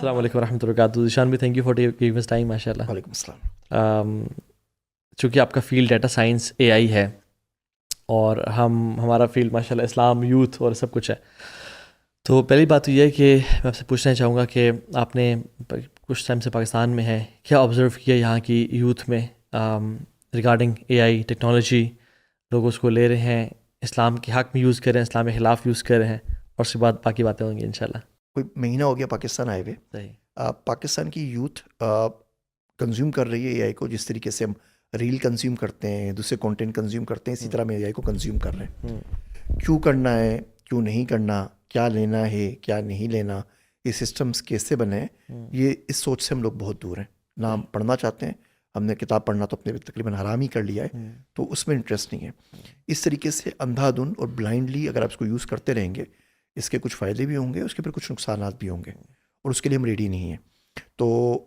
السلام علیکم ورحمۃ اللہ وبرکاتہ. ذیشان بھی تھینک یو فار گیونگ اس ٹائم. ماشاء اللہ. وعلیکم السلام. چونکہ آپ کا field data science A I ہے اور ہمارا فیلڈ ماشاء اللہ اسلام یوتھ اور سب کچھ ہے, تو پہلی بات تو یہ ہے کہ میں آپ سے پوچھنا چاہوں گا کہ آپ نے کچھ ٹائم سے پاکستان میں ہے, کیا آبزرو کیا یہاں کی یوتھ میں ریگارڈنگ اے آئی ٹیکنالوجی؟ لوگ اس کو لے رہے ہیں, اسلام کے حق میں یوز کر رہے ہیں, اسلام کے خلاف یوز کر رہے ہیں, اور اس کے بعد باقی باتیں ہوں گی انشاءاللہ. کوئی مہینہ ہو گیا پاکستان آئے ہوئے. صحیح. پاکستان کی یوتھ کنزیوم کر رہی ہے اے آئی کو جس طریقے سے ہم ریل کنزیوم کرتے ہیں, دوسرے کانٹینٹ کنزیوم کرتے ہیں, اسی طرح ہم اے آئی کو کنزیوم کر رہے ہیں. کیوں کرنا ہے, کیوں نہیں کرنا, کیا لینا ہے, کیا نہیں لینا, یہ سسٹمز کیسے بنے ہیں, یہ اس سوچ سے ہم لوگ بہت دور ہیں. نہ ہم پڑھنا چاہتے ہیں, ہم نے کتاب پڑھنا تو اپنے تقریباً حرام ہی کر لیا ہے, تو اس میں انٹرسٹ نہیں ہے. اس طریقے سے اندھا دھند اور بلائنڈلی اگر آپ اس کو یوز کرتے رہیں گے, اس کے کچھ فائدے بھی ہوں گے, اس کے پھر کچھ نقصانات بھی ہوں گے, اور اس کے لیے ہم ریڈی نہیں ہیں. تو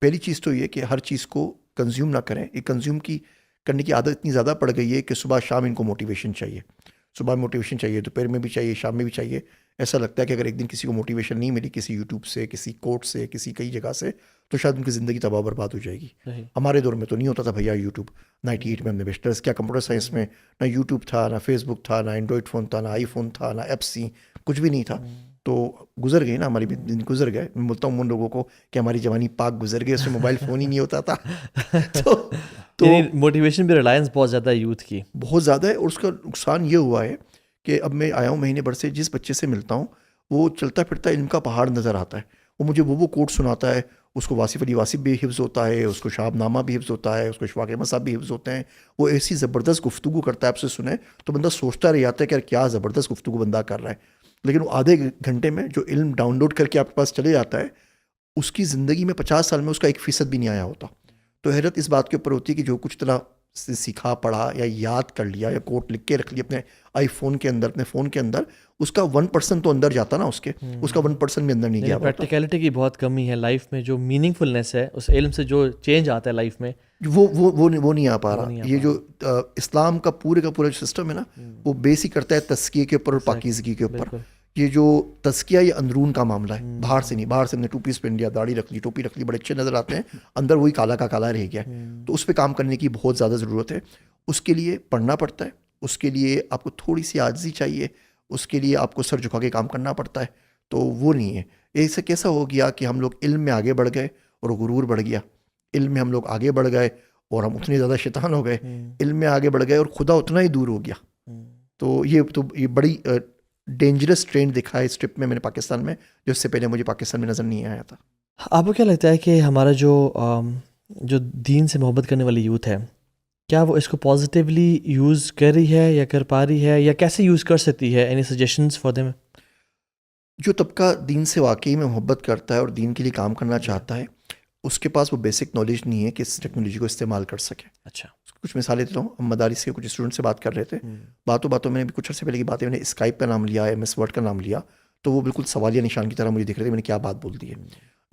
پہلی چیز تو یہ کہ ہر چیز کو کنزیوم نہ کریں. یہ کنزیوم کرنے کی عادت اتنی زیادہ پڑ گئی ہے کہ صبح شام ان کو موٹیویشن چاہیے. صبح موٹیویشن چاہیے, دوپہر میں بھی چاہیے, شام میں بھی چاہیے. ایسا لگتا ہے کہ اگر ایک دن کسی کو موٹیویشن نہیں ملی کسی یوٹیوب سے, کسی کوٹ سے, کسی کئی جگہ سے, تو شاید ان کی زندگی تباہ برباد ہو جائے گی. ہمارے دور میں تو نہیں ہوتا تھا بھیا یوٹیوب. 98 میں ہم نے بیچلرس کیا کمپیوٹر سائنس میں, نہ یوٹیوب تھا, نہ فیس بک تھا, نہ اینڈرائڈ فون تھا, نہ آئی فون تھا, نہ ایپس تھیں, کچھ بھی نہیں تھا. تو گزر گئے نا, ہماری بھی دن گزر گئے. میں بولتا ہوں ان لوگوں کو کہ ہماری جوانی پاک گزر گئی, اس میں موبائل فون ہی نہیں ہوتا تھا. تو موٹیویشن بھی ریلائنس بہت زیادہ ہے یوتھ کی, بہت زیادہ ہے. اور اس کا نقصان یہ ہوا ہے کہ اب میں آیا ہوں مہینے بھر سے, جس بچے سے ملتا ہوں وہ چلتا پھرتا علم کا پہاڑ نظر آتا ہے. وہ مجھے وہ کوٹ سناتا ہے, اس کو واصف علی واصف بھی حفظ ہوتا ہے, اس کو شہاب نامہ بھی حفظ ہوتا ہے, اس کو اشفاق احمد صاحب بھی حفظ ہوتے ہیں. وہ ایسی زبردست گفتگو کرتا ہے, آپ سے سنیں تو بندہ سوچتا رہ جاتا ہے کہ کیا زبردست گفتگو بندہ کر رہا ہے. لیکن وہ آدھے گھنٹے میں جو علم ڈاؤن لوڈ کر کے آپ کے پاس چلے جاتا ہے, اس کی زندگی میں 50 سال میں اس کا 1% بھی نہیں آیا ہوتا. تو حیرت اس بات کے اوپر ہوتی ہے کہ جو کچھ طرح سے سیکھا پڑھا یا یاد کر لیا یا کوٹ لکھ کے رکھ لیا اپنے آئی فون کے اندر, اپنے فون کے اندر, اس کا 1% تو اندر جاتا نا, اس کا 1% بھی اندر نہیں گیا. پریکٹیکلٹی کی بہت کمی ہے لائف میں. جو میننگ فلنس ہے اس علم سے, جو چینج آتا ہے لائف میں, وہ نہیں آ پا رہا. یہ جو اسلام کا پورا جو سسٹم ہے نا, وہ بیس ہی کرتا ہے تزکیے کے اوپر اور پاکیزگی کے اوپر. یہ جو تزکیہ یہ اندرون کا معاملہ ہے, باہر سے نہیں. باہر سے ہم نے 2 پیس پہن لیا, داڑھی رکھ لی, ٹوپی رکھ لی, بڑے اچھے نظر آتے ہیں, اندر وہی کالا کا کالا رہ گیا. تو اس پہ کام کرنے کی بہت زیادہ ضرورت ہے. اس کے لیے پڑھنا پڑتا ہے, اس کے لیے آپ کو تھوڑی سی عاجزی چاہیے, اس کے لیے آپ کو سر جھکا کے کام کرنا پڑتا ہے. تو وہ نہیں ہے. ایسے کیسا ہو گیا کہ ہم لوگ علم میں آگے بڑھ گئے اور غرور بڑھ گیا. علم میں ہم لوگ آگے بڑھ گئے اور ہم اتنے زیادہ شیطان ہو گئے. علم میں آگے بڑھ گئے اور خدا اتنا ہی دور ہو گیا. تو یہ بڑی ڈینجرس ٹرینڈ دکھا ہے اس ٹرپ میں نے پاکستان میں, جو اس سے پہلے مجھے پاکستان میں نظر نہیں آیا تھا. آپ کو کیا لگتا ہے کہ ہمارا جو دین سے محبت کرنے والی یوتھ ہے, کیا وہ اس کو پازیٹیولی یوز کر رہی ہے یا کر پا رہی ہے, یا کیسے یوز کر سکتی ہے؟ Any suggestions for them? جو طبقہ دین سے واقعی میں محبت کرتا ہے اور دین کے لیے کام کرنا چاہتا ہے, اس کے پاس وہ بیسک نالج نہیں ہے کہ اس ٹیکنالوجی کو استعمال کر سکے. اچھا, کچھ مثالیں دیتا ہوں. ہم مدارس کے کچھ اسٹوڈنٹ سے بات کر رہے تھے, باتوں میں نے کچھ عرصے پہلے کی باتیں, میں نے اسکائپ کا نام لیا, MS ورڈ کا نام لیا, تو وہ بالکل سوالیہ نشان کی طرح مجھے دکھ رہے تھے. میں نے کیا بات بول دی ہے.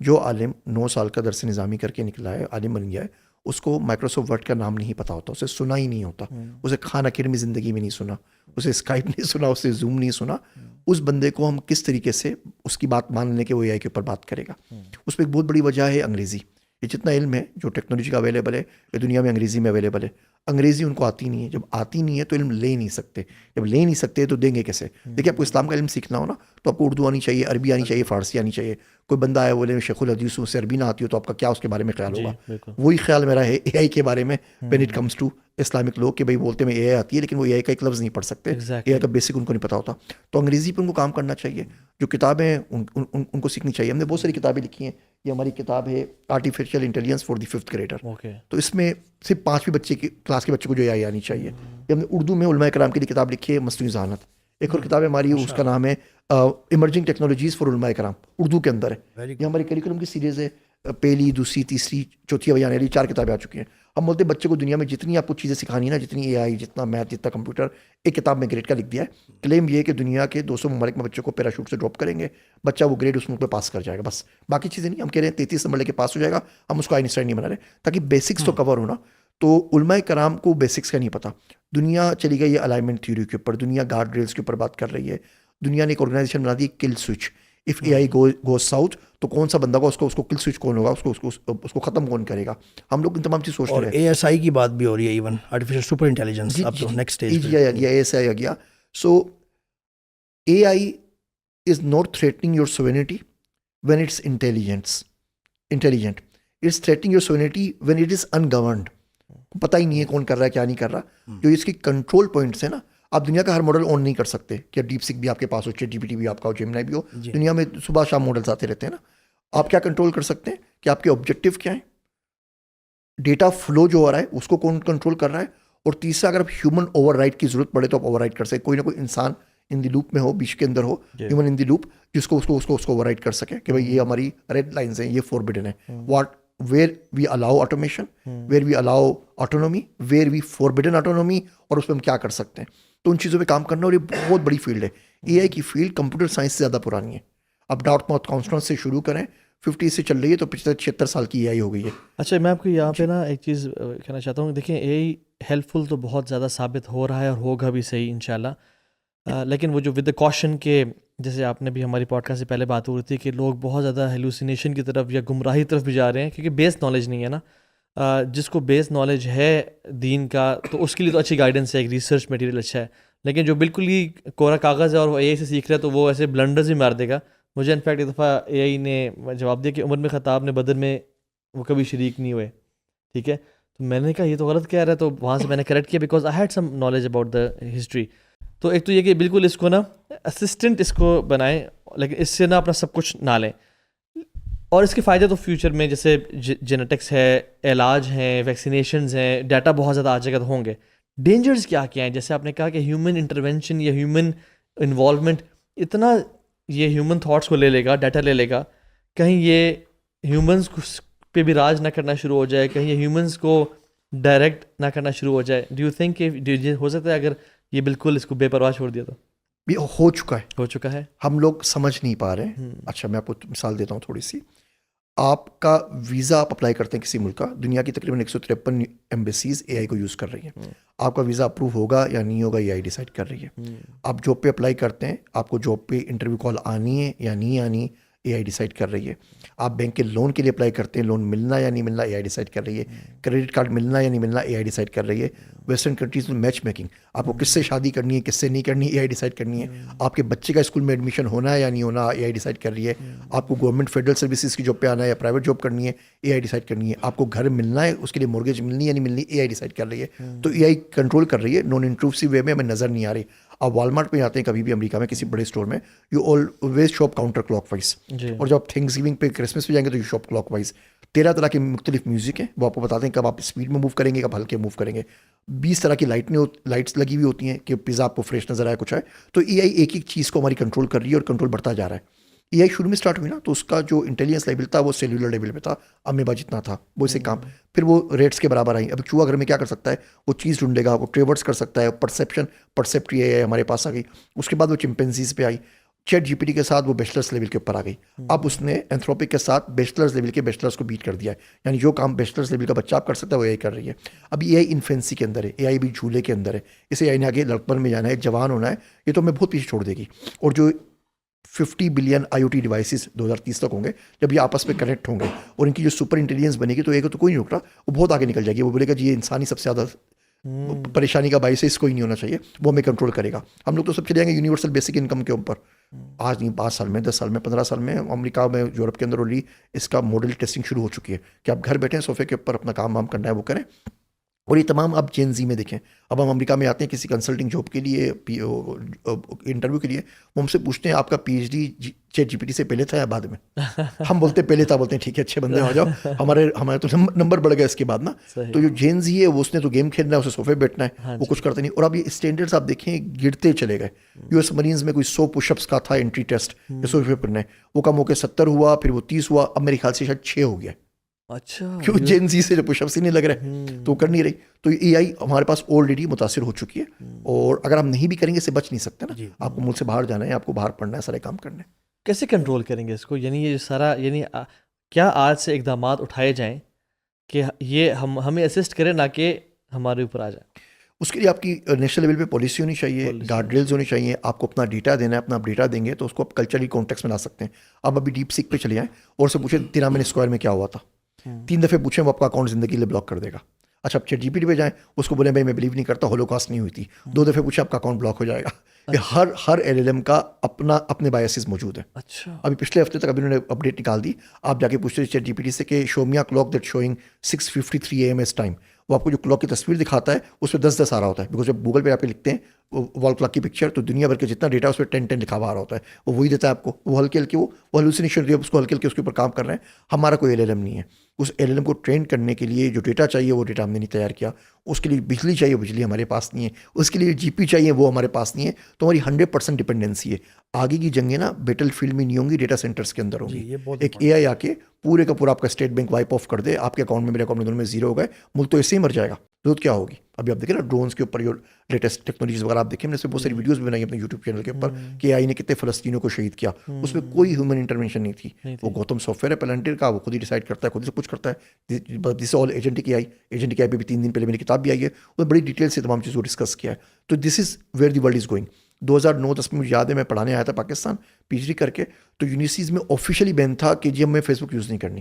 جو عالم 9 سال کا درس نظامی کر کے نکلا ہے, عالم بن گیا ہے, اس کو مائکروسافٹ ورڈ کا نام نہیں پتا ہوتا, اسے سنا ہی نہیں ہوتا, اسے خان اکیڈمی زندگی میں نہیں سنا, اسے اسکائپ نہیں سنا, اسے زوم نہیں سنا. اس بندے کو ہم کس طریقے سے اس کی بات مان لینے کے وہ AI کے اوپر بات کرے گا؟ اس پہ ایک بہت بڑی وجہ ہے انگریزی. یہ جتنا علم ہے جو ٹیکنالوجی کا اویلیبل ہے یہ دنیا میں انگریزی میں اویلیبل ہے. انگریزی ان کو آتی نہیں ہے. جب آتی نہیں ہے تو علم لے نہیں سکتے. جب لے نہیں سکتے تو دیں گے کیسے؟ دیکھیے, آپ کو اسلام کا علم سیکھنا ہو نا, تو آپ کو اردو آنی چاہیے, عربی آنی چاہیے, فارسی آنی چاہیے. کوئی بندہ ہے بولے شیخ الحدیث سے عربی نہ آتی ہو, تو آپ کا کیا اس کے بارے میں خیال ہوگا؟ وہی خیال میرا ہے AI کے بارے میں when it comes to Islamic لوگ, کہ بھائی بولتے میں AI آتی ہے لیکن وہ AI کا ایک لفظ نہیں پڑھ سکتے, AI کا بیسک ان کو نہیں پتا ہوتا. تو انگریزی پہ ان کو کام کرنا چاہیے. جو کتابیں ان کو سیکھنی چاہیے. ہم نے بہت ساری کتابیں لکھی ہیں. یہ ہماری کتاب ہے artificial intelligence for the 5th grader. تو اس میں صرف 5ویں بچے کی کلاس کے بچے کو جو AI آنی چاہیے. یہ ہم نے اردو میں علماء کرام کے لیے کتاب لکھی ہے, مصنوعی ذہانت. ایک اور کتاب ہے ہماری, اس کا نام ہے ایمرجنگ ٹیکنالوجیز فار علماء کرام, اردو کے اندر ہے. یہ ہماری کریکولم کی سیریز ہے, پہلی, دوسری, تیسری, چوتھی ابھی آنے والی 4 کتابیں آ چکی ہیں. ہم بولتے ہیں بچے کو دنیا میں جتنی آپ کو چیزیں سکھانی ہے نا, جتنی AI, جتنا میتھ, جتنا کمپیوٹر, ایک کتاب میں گریڈ کا لکھ دیا ہے. کلیم یہ ہے کہ دنیا کے 200 ممالک میں بچوں کو پیراشوٹ سے ڈراپ کریں گے, بچہ وہ گریڈ اس ملک پہ پاس کر جائے گا, بس باقی چیزیں نہیں. ہم کہہ رہے ہیں 33 نمبر لے کے پاس ہو جائے گا, ہم اس کو آئنسٹائن نہیں بنا رہے, تاکہ بیسکس تو کور ہونا. تو علماء کرام کو بیسکس کا نہیں پتا. دنیا چلی گئی ہے الائنمنٹ تھیوری کے اوپر, دنیا گارڈ ریلس کے اوپر بات کر رہی ہے. دنیا نے ایک آرگنائزیشن بنا دی, کل switch. If AI goes south تو کون سا بندہ ہوگا, اس کو کل سوئچ کون ہوگا, اس کو ختم کون کرے گا. ہم لوگ ان تمام چیز سوچتے ہیں. اور ASI کی بات بھی ہو رہی ہے, ایون آرٹیفیشیل سپر انٹیلیجنس اب تو نیکسٹ اسٹیج پہ آ گیا, ASI آ گیا. سو AI is not threatening your sovereignty when it's intelligent. It's threatening your sovereignty when it is ungoverned. پتہ ہی نہیں ہے کون کر رہا ہے کیا نہیں کر رہا. جو اس کی کنٹرول پوائنٹس ہیں نا, آپ دنیا کا ہر ماڈل آن نہیں کر سکتے کہ ڈیپ سیک بھی آپ کے پاس ہو, چیٹ GPT بھی آپ کا ہو, جیمنائی بھی ہو. دنیا میں صبح شام ماڈلس آتے رہتے ہیں نا. آپ کیا کنٹرول کر سکتے ہیں کہ آپ کے آبجیکٹیو کیا ہیں, ڈیٹا فلو جو ہو رہا ہے اس کو کون کنٹرول کر رہا ہے, اور تیسرا اگر ہیومن اوور رائٹ کی ضرورت پڑے تو آپ اوور رائٹ کر سکیں, کوئی نہ کوئی انسان ان دی لوپ میں ہو, بیچ کے اندر ہو, ہیومن ان دی لوپ, جس کو اوور رائٹ کر سکے کہ بھائی یہ ہماری ریڈ لائنز ہیں, یہ فوربڈن ہے. Where we allow automation, where we allow autonomy, where we forbidden autonomy, اور اس پہ ہم کیا کر سکتے ہیں. تو ان چیزوں پہ کام کرنا, اور یہ بہت بڑی فیلڈ ہے. AI کی فیلڈ کمپیوٹر سائنس سے زیادہ پرانی ہے. اب ڈارٹ ماؤتھ کانفرنس سے شروع کریں, 50 سے چل رہی ہے, تو پچھلے 76 سال کی AI ہو گئی ہے. اچھا, میں آپ کو یہاں پہ نا ایک چیز کہنا چاہتا ہوں. دیکھیں AI ہیلپ فل تو بہت زیادہ ثابت ہو رہا ہے اور ہوگا بھی صحیح انشاءاللہ, لیکن وہ جو ود دا کوشن کے, جیسے آپ نے بھی ہماری پوڈ کاسٹ سے پہلے بات ہو رہی تھی کہ لوگ بہت زیادہ ہیلوسینیشن کی طرف یا گمراہی طرف بھی جا رہے ہیں کیونکہ بیس نالج نہیں ہے نا. جس کو بیس نالج ہے دین کا تو اس کے لیے تو اچھی گائیڈنس ہے, ایک ریسرچ میٹیریل اچھا ہے, لیکن جو بالکل ہی کوڑا کاغذ ہے اور وہ AI سے سیکھ رہا ہے تو وہ ایسے بلنڈرز ہی مار دے گا. مجھے انفیکٹ ایک دفعہ AI نے جواب دیا کہ عمر بن خطاب نے بدر میں وہ کبھی شریک نہیں ہوئے, ٹھیک ہے. تو میں نے کہا یہ تو غلط کہہ رہا ہے, تو وہاں سے میں نے کریکٹ کیا because I had some knowledge about the history. تو ایک تو یہ کہ بالکل اس کو نا اسسٹنٹ اس کو بنائیں, لیکن اس سے نا اپنا سب کچھ نہ لیں. اور اس کے فائدے تو فیوچر میں جیسے جینیٹکس ہے, علاج ہیں, ویکسینیشنز ہیں, ڈیٹا بہت زیادہ آ جائے گا تو ہوں گے. ڈینجرز کیا کیا ہیں, جیسے آپ نے کہا کہ ہیومن انٹرونشن یا ہیومن انوالومنٹ اتنا یہ ہیومن تھاٹس کو لے لے گا, ڈیٹا لے لے گا, کہیں یہ ہیومنس پہ بھی راج نہ کرنا شروع ہو جائے, کہیں یہ ہیومنس کو ڈائریکٹ نہ کرنا شروع ہو جائے. ڈو یو تھنک کہ ہو سکتا ہے اگر یہ بالکل اس کو بے پرواہ چھوڑ دیا تو؟ یہ ہو چکا ہے, ہم لوگ سمجھ نہیں پا رہے ہیں. اچھا میں آپ کو مثال دیتا ہوں تھوڑی سی. آپ کا ویزا آپ اپلائی کرتے ہیں کسی ملک کا, دنیا کی تقریباً 153 ایمبیسیز AI کو یوز کر رہی ہیں. آپ کا ویزا اپروو ہوگا یا نہیں ہوگا AI ڈیسائڈ کر رہی ہے. آپ جاب پہ اپلائی کرتے ہیں, آپ کو جاب پہ انٹرویو کال آنی ہے یا نہیں آنی, AI ڈیسائڈ کر رہی ہے. آپ بینک کے لون کے لیے اپلائی کرتے ہیں, لون ملنا یا نہیں ملنا AI ڈیسائڈ کر رہی ہے. کریڈٹ کارڈ ملنا یا نہیں ملنا AI ڈیسائڈ کر رہی ہے. ویسٹرن کنٹریز میں میچ میکنگ, آپ کو کس سے شادی کرنی ہے کس سے نہیں کرنی AI ڈیسائڈ کرنی ہے. آپ کے بچے کا اسکول میں ایڈمیشن ہونا ہے یا نہیں ہونا AI ڈیسائڈ کر رہی ہے. آپ کو گورنمنٹ فیڈرل سروسز کی جاب پہ آنا ہے یا پرائیویٹ جاب کرنی ہے AI ڈیسائڈ کرنی ہے. آپ کو گھر ملنا ہے, اس کے لیے مورگیج ملنی ہے یا نہیں ملنی AI ڈیسائڈ کر رہی ہے. تو AI کنٹرول کر رہی ہے, نان انٹروسیو وے میں ہمیں نظر نہیں آ رہی. آپ والمارٹ پہ جاتے ہیں کبھی بھی امریکہ میں کسی بڑے اسٹور میں, you always shop counter clock wise, اور جب آپ تھینکس گیونگ پہ کرسمس پہ جائیں گے تو یو شاپ کلاک وائز. 13 طرح کے مختلف میوزک ہیں, وہ آپ کو بتاتے ہیں کب آپ اسپیڈ میں موو کریں گے کب ہلکے موو کریں گے. 20 طرح کی لائٹس لگی ہوئی ہوتی ہیں کہ پیزا آپ کو فریش نظر آئے کچھ ہے. تو AI ایک ایک چیز کو ہماری کنٹرول کر رہی ہے اور کنٹرول بڑھتا جا رہا ہے. AI شروع میں اسٹارٹ ہوئی نا تو اس کا جو انٹیلیجنس لیول تھا وہ سیلولر لیول پہ تھا, امیبا جتنا تھا وہ اسے کام, پھر وہ ریٹس کے برابر آئی. اب چوہا گھر میں کیا کر سکتا ہے, وہ چیز ڈھونڈے گا, وہ ٹریورس کر سکتا ہے, پرسیپٹ AI ہمارے پاس آ گئی. اس کے بعد وہ چمپینزیز پہ آئی, چیٹ GPT کے ساتھ وہ بیچلرس لیول کے اوپر آ گئی. اب اس نے اینتھروپک کے ساتھ بیچلرس لیول کے بیچلرس کو بیٹ کر دیا ہے, یعنی جو کام بیچلرس لیول کا بچہ آپ کر سکتا ہے وہ AI کر رہی ہے. اب AI انفینسی کے اندر ہے, AI بھی جھولے کے اندر ہے. اسے AI نے آگے لڑکپن میں جانا ہے, جوان ہونا ہے, یہ تو ہمیں بہت پیچھے چھوڑ دے گی. اور جو 50 بلین IoT ڈیوائسز 2030 تک ہوں گے, جب یہ آپس میں کنیکٹ ہوں گے اور ان کی جو سپر انٹیلیجنس بنے گی تو ایک تو کوئی نہیں رک رہا, وہ بہت آگے نکل جائے گی. وہ بولے گا جی یہ انسانی سب سے زیادہ پریشانی کا باعث ہے, اس کو ہی نہیں ہونا چاہیے, وہ ہمیں کنٹرول کرے گا. ہم لوگ تو سب چلے جائیں گے یونیورسل بیسک انکم کے اوپر. آج نہیں 5 سال میں 10 سال میں 15 سال میں امریکہ میں یورپ کے اندر آلریڈی اس کا ماڈل ٹیسٹنگ شروع ہو چکی ہے کہ آپ گھر بیٹھیں صوفے کے اوپر اپنا کام وام کرنا ہے وہ کریں. اور یہ تمام آپ جین زی میں دیکھیں. اب ہم امریکہ میں آتے ہیں کسی کنسلٹنگ جاب کے لیے, انٹرویو کے لیے, وہ ہم سے پوچھتے ہیں آپ کا PhD چیٹ GPT سے پہلے تھا یا بعد میں. ہم بولتے پہلے تھا, بولتے ہیں ٹھیک ہے اچھے بندے ہو جاؤ, ہمارے تو نمبر بڑھ گیا اس کے بعد نا. تو جو جین زی ہے وہ اس نے تو گیم کھیلنا ہے, اسے صوفے بیٹھنا ہے, وہ کچھ کرتے نہیں. اور اب یہ اسٹینڈرڈس آپ دیکھیں گرتے چلے گئے. US مرینز میں کوئی 100 پش اپس کا تھا انٹری ٹیسٹ, صوفے پڑھنا ہے, وہ کم ہو کے 70 ہوا, پھر وہ 30 ہوا, اب میرے خیال سے شاید 6 ہو گیا. اچھا, کیوں جین زی سے پش اپس ہی نہیں لگ رہے تو کر نہیں رہی. تو AI ہمارے پاس آلریڈی متاثر ہو چکی ہے, اور اگر ہم نہیں بھی کریں گے اسے بچ نہیں سکتے نا. آپ کو ملک سے باہر جانا ہے, آپ کو باہر پڑھنا ہے, سارے کام کرنے. کیسے کنٹرول کریں گے اس کو, یعنی یہ سارا, یعنی کیا آج سے اقدامات اٹھائے جائیں کہ یہ ہمیں اسسٹ کرے نہ کہ ہمارے اوپر آ جائے؟ اس کے لیے آپ کی نیشنل لیول پہ پالیسی ہونی چاہیے, گارڈ ریلز ہونی چاہیے, آپ کو اپنا ڈیٹا دینا ہے, اپنا ڈیٹا دیں گے تو اس کو آپ کلچرلی کانٹیکس میں لا سکتے ہیں. آپ ابھی ڈیپ سیک پہ چلے جائیں اور سے پوچھیں 13 اسکوائر میں کیا ہوا تھا, 3 دفعے پوچھیں وہ آپ کا اکاؤنٹ زندگی لیے بلاک کر دے گا. اچھا آپ چیٹ جی پی ٹی پہ جائیں, اس کو بولیں بھائی میں بلیو نہیں کرتا ہولوکاسٹ نہیں ہوئی تھی, 2 دفعے پوچھیں آپ کا اکاؤنٹ بلاک ہو جائے گا. کہ ہر ایل ایل ایم کا اپنے بایسز موجود ہیں. اچھا ابھی پچھلے ہفتے تک ابھی انہوں نے اپڈیٹ نکال دی, آپ جا کے پوچھتے چیٹ جی پی ٹی سے کہ show me a clock that showing 6:53 AM time, وہ آپ کو جو کلاک کی تصویر دکھاتا ہے اس پہ 10 آ رہا ہوتا ہے, بیکاز جب گوگل پہ آپ لکھتے ہیں وال کلاک کی پکچر تو دنیا بھر کے جتنا ڈیٹا اس پہ 10 لکھا ہوا آ رہا ہوتا ہے, وہ وہی دیتا ہے آپ کو. وہ ہلکے ہلکے وہ ہلوسینیشن اس کو ہلکے ہلکے اس کے اوپر کام کر رہے ہیں. ہمارا کوئی ایل ایل ایم نہیں ہے. اس ایل ایل ایم کو ٹرین کرنے کے لیے جو ڈیٹا چاہیے وہ ڈیٹا ہم نے نہیں تیار کیا. اس کے لیے بجلی چاہیے, بجلی ہمارے پاس نہیں ہے. اس کے لیے جی پی چاہیے, وہ ہمارے پاس نہیں ہے. تو ہماری 100% ڈپینڈنسی ہے. آگے کی جنگیں نا بیٹل فیلڈ میں نہیں ہوں گی, ڈیٹا سینٹرس کے اندر ہوں گی. ایک اے آئی آ کے پورے کا پورا آپ کا اسٹیٹ بینک وائپ آف کر دے, آپ کے اکاؤنٹ میں میرے اکاؤنٹ میں دونوں میں زیرو ہو گئے, ملک تو ایسے ہی مر جائے گا. ضرورت کیا ہوگی؟ ابھی آپ دیکھیں نا ڈرونس کے اوپر جو لیٹسٹ ٹیکنالوجیز وغیرہ آپ دیکھیں, میں نے سے بہت ساری ویڈیوز بھی بنائی اپنے یوٹیوب چینل کے اوپر کہ آئی نے کتنے فلسطینیوں کو شہید کیا. اس میں کوئی ہیومن انٹرونشن نہیں تھی. وہ گوتم سافٹ ویئر ہے پلانٹر کا, وہ خود ہی ڈیسائڈ کرتا ہے, خود ہی سب کچھ کرتا ہے. دس آل ایجنٹ کی آئی پہ بھی 3 دن پہلے میری کتاب بھی آئی ہے, وہ بڑی ڈیٹیل سے تمام چیزوں کو ڈسکس کیا ہے. تو this is where the world is going. 2009-10 میں مجھے یاد ہے میں پڑھانے آیا تھا پاکستان پی ایچ ڈی کر کے, تو یونیورسٹیز میں آفیشیلی بین تھا کہ جی ہمیں فیس بک یوز نہیں کرنی.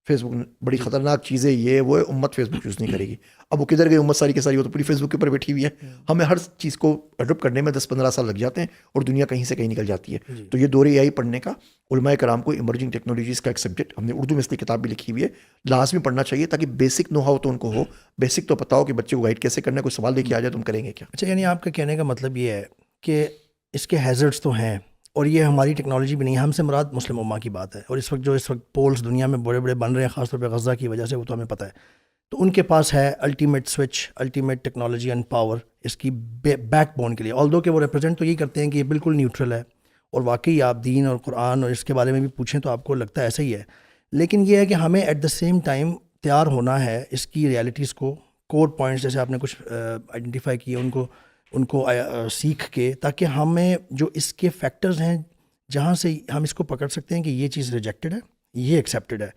فیس بک بڑی خطرناک چیز ہے, یہ وہ امت فیس بک یوز نہیں کرے گی. اب وہ کدھر گئی امت ساری کی ساری, وہ تو پوری فیس بک کے اوپر بیٹھی ہوئی ہے. ہمیں ہر چیز کو اڈاپٹ کرنے میں 10-15 سال لگ جاتے ہیں اور دنیا کہیں سے کہیں نکل جاتی ہے. تو یہ دور اے آئی پڑھنے کا علماء کرام کو ایمرجنگ ٹیکنالوجیز کا ایک سبجیکٹ ہم نے اردو میں اس لیے کتاب بھی لکھی ہوئی ہے, لازمی پڑھنا چاہیے تاکہ بیسک نو ہاؤ تو ان کو ہو, بیسک تو پتا ہو کہ بچے کو گائڈ کیسے کرنا ہے. کوئی سوال لے کے آ جائے تم کریں گے کیا. اچھا یعنی آپ کا کہنے کا مطلب یہ ہے کہ اس کے ہیزرڈس تو ہیں, اور یہ ہماری ٹیکنالوجی بھی نہیں ہے. ہم سے مراد مسلم امہ کی بات ہے, اور اس وقت پولز دنیا میں بڑے بڑے بن رہے ہیں, خاص طور پہ غزہ کی وجہ سے, وہ تو ہمیں پتہ ہے. تو ان کے پاس ہے ultimate switch, ultimate technology and power اس کی بیک بون کے لیے. آلدو کہ وہ ریپرزینٹ تو یہی کرتے ہیں کہ یہ بالکل نیوٹرل ہے, اور واقعی آپ دین اور قرآن اور اس کے بارے میں بھی پوچھیں تو آپ کو لگتا ہے ایسا ہی ہے. لیکن یہ ہے کہ ہمیں ایٹ دا سیم ٹائم تیار ہونا ہے اس کی ریالٹیز کو, کور پوائنٹس جیسے آپ نے کچھ آئیڈینٹیفائی کیے ان کو سیکھ کے, تاکہ ہمیں جو اس کے فیکٹرز ہیں جہاں سے ہم اس کو پکڑ سکتے ہیں کہ یہ چیز ریجیکٹڈ ہے, یہ ایکسیپٹڈ ہے.